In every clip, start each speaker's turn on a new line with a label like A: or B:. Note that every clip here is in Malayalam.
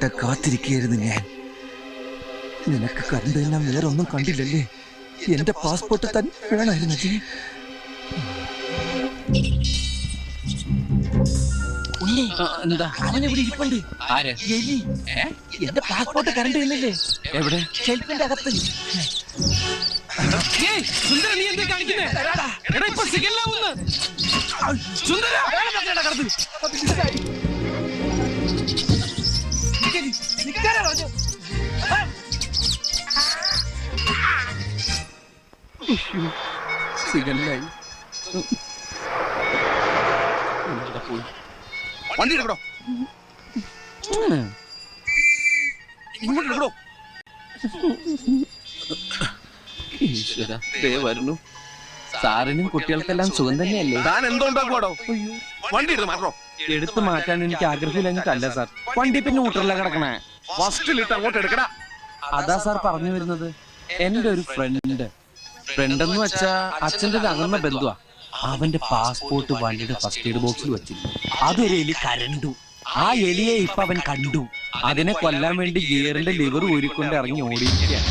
A: വട്ട കാത്തിരിക്കുകയായിരുന്നു ഞാൻ. നിനക്ക് കണ്ടത് ഞാൻ വേറെ ഒന്നും കണ്ടില്ലല്ലേ? എന്റെ പാസ്പോർട്ട് തന്നെ വേണമായിരുന്നു.
B: എന്താ അവനെവിടെ ഇരിപ്പുണ്ട്? ആര്? എലി. എന്റെ പാസ്പോർട്ട് കറണ്ട് ചെയ്യുന്നില്ലേ? എവിടെ? ഷെൽഫിന്റെ അകത്ത്. സുന്ദര, നീ എന്താ കാണിക്കുന്നേ? ഇപ്പൊ സിഗല്ലാവുന്ന്. സുന്ദര സിഗല്ലായി.
C: വണ്ടി എടുക്കടോ, ഇങ്ങോട്ട് എടുക്കടോ.
B: ഈശ്വര, ദേ വരുന്നു. സാറിനും കുട്ടികൾക്കെല്ലാം സുഖം തന്നെയല്ലേ?
C: താൻ എന്തോണ്ടാക്കുവാടോ? വണ്ടി എടുത്ത് മാറ്റോ.
B: എടുത്തു മാറ്റാൻ എനിക്ക് ആഗ്രഹമില്ല സാർ. വണ്ടി പിന്നെ ഊട്ടറില കിടക്കണേ.
C: ഫസ്റ്റിലിട്ട് അങ്ങോട്ട് എടുക്കടാ.
B: അതാ സാർ പറഞ്ഞു വരുന്നത്. എന്റെ ഒരു ഫ്രണ്ട് എന്ന് വെച്ചാ അച്ഛൻ്റെ ഒരു അകന്ന ബന്ധുവാ. അവന്റെ പാസ്പോർട്ട് വണ്ടിയുടെ ഫസ്റ്റ് എയ്ഡ് ബോക്സിൽ വെച്ചിരുന്നു. അതൊരു എലി കരണ്ടു. ആ എലിയെ ഇപ്പൊ അവൻ കണ്ടു. അതിനെ കൊല്ലാൻ വേണ്ടി ഗിയറിന്റെ ലിവർ ഊരിക്കൊണ്ട് ഇറങ്ങി ഓടിയിരിക്കുകയാണ്.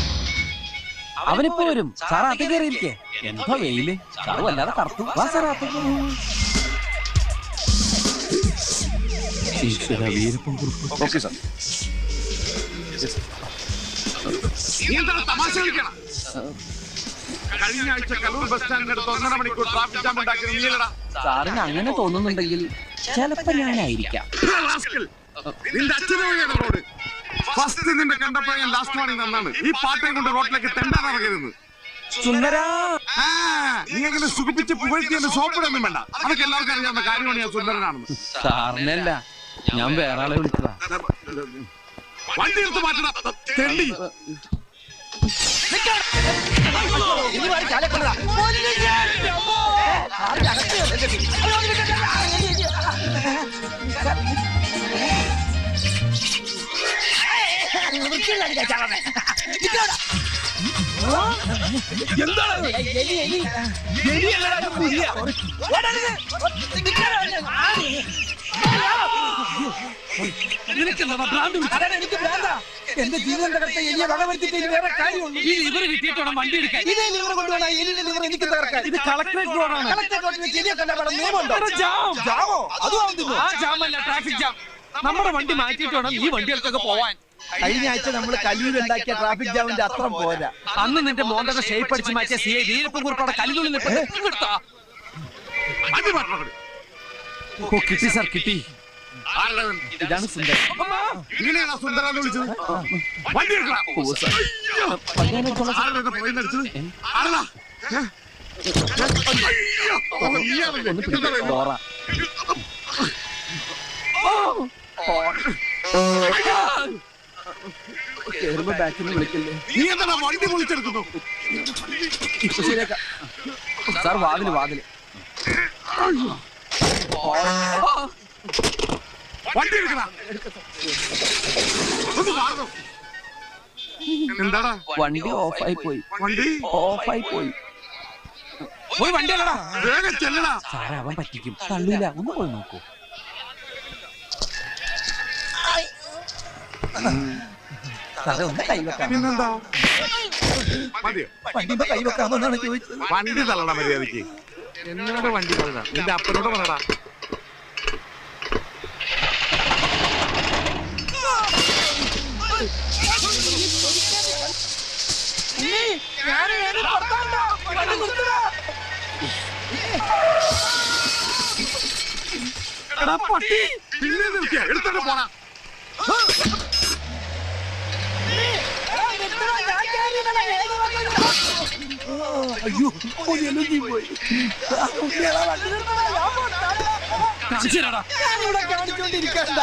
B: അവനിപ്പോ വരും. സാർ അകത്ത് കയറിയിരിക്കേ. എന്തോ വെയില്. സാർ വല്ലാതെ കറുത്തു. വാ സാർ അകത്തേക്ക്. ഈശ്വര, വീരപ്പൻ കുറിപ്പ്.
C: Okay sir. തമാശ കളിക്കണം. കഴിഞ്ഞ ആഴ്ച കലൂർ ബസ് സ്റ്റാൻഡിനടുത്ത് 1.5 മണിക്കൂർ ട്രാഫിക് ജാം ഉണ്ടാക്കിയത് നീലടാ.
B: സാറിന് അങ്ങനെ തോന്നുന്നുണ്ടെങ്കിൽ ചിലപ്പോ ഞാനായിരിക്കാം.
C: നിന്റെ അച്ഛനെ റോഡ് ഫസ്റ്റ് നിന്റെ കണ്ടപ്പോ ഞാൻ ലാസ്റ്റ് വാണിംഗ് തന്നാണ്. ഈ പാട്ടയും കൊണ്ട് റോഡിലേക്ക് തെണ്ടാൻ ഇറങ്ങരുത്.
B: സുന്ദരാ,
C: നീ അങ്ങനെ സുഖിപ്പിച്ച് പുകഴ്ത്തി എന്റെ സോപ്പിടൊന്നും വേണ്ട. അതൊക്കെ എല്ലാവർക്കും അറിയാവുന്ന കാര്യമാണ് ഞാൻ സുന്ദരനാണെന്ന്.
B: സാറിനല്ല, ഞാൻ വേറെ ആളെ വിളിച്ചതാ.
C: വണ്ടി എടുത്ത് മാറ്റണം. തെണ്ടി
A: എന്റെ ജീവന്റെ കത്ത എലിയെ വകവരുത്തിട്ട് വേറെ കാര്യമുള്ളൂ.
B: ഈ ലിവർ കിട്ടിയിട്ടോണം വണ്ടി എടുക്കാൻ.
A: ഇതേ ലിവർ കൊണ്ടുപോകണം. എലിയുടെ ലിവർ എനിക്ക് തകർക്കാൻ.
B: ഇത് കളക്ടറേറ്റ് റോഡാണ്.
A: കളക്ടറേറ്റ് റോഡിൽ എലിയെ കണ്ടാൽ നിയമമുണ്ടോ?
B: ജാമോ?
A: അതും ആവുന്നു.
B: ആ ജാമല്ല, ട്രാഫിക് ജാം. നമ്മുടെ വണ്ടി മാറ്റിയിട്ട് വേണം ഈ വണ്ടികൾക്കൊക്കെ പോവാൻ.
A: കഴിഞ്ഞ ആഴ്ച നമ്മൾ കല്ലൂർ ഉണ്ടാക്കിയ ട്രാഫിക് ജാമിന്റെ അത്രം പോരാ.
B: അന്ന് നിന്റെ മോന്തയുടെ ഷേപ്പ് അടിച്ച് മാറ്റിയ CI വീരപ്പൻ കുറിപ്പോടെ കല്ലുള്ളിൽ കിട്ടി സാർ, കിട്ടി. ഇതാണ് സുന്ദരൻ.
C: ഇങ്ങനെയാണോ സുന്ദരാന്ന് വിളിച്ചത്? വണ്ടി എടുക്കണം.
B: വിളിക്കല്ലേ
C: നീ എന്താ വണ്ടി വിളിച്ചെടുക്കുന്നു?
B: സാർ, വാതില്
C: വണ്ടി എടുക്കണ. എന്താടാ?
B: വണ്ടി ഓഫായി പോയി. പോയി വണ്ടി അല്ലടാ.
C: വേഗം ചെല്ലടാ.
B: സാറേ, അവൻ പറ്റിക്കും. തള്ളില്ല, ഒന്ന് പോയി നോക്കൂ.
A: സാറേ, ഒന്ന് കൈവെക്കാം.
C: പിന്നെന്താ? മതിയോ?
A: വണ്ടിയുമ്പോ കൈവെക്കാമെന്നാണ് ചോദിച്ചത്.
C: വണ്ടി തള്ളടാ മര്യാദക്ക്. എന്നോട് വണ്ടി പറയടാ. നിന്റെ അപ്പനോട് പറയടാ. പട്ടി പിന്നെ നിർത്തിയ എടുത്തോണ്ട് പോണ.
A: അയ്യോ, പോയി.
B: കാണിച്ചു തരാടാ.
A: ഞാനിവിടെ കാണിച്ചോണ്ടിരിക്കണ്ട.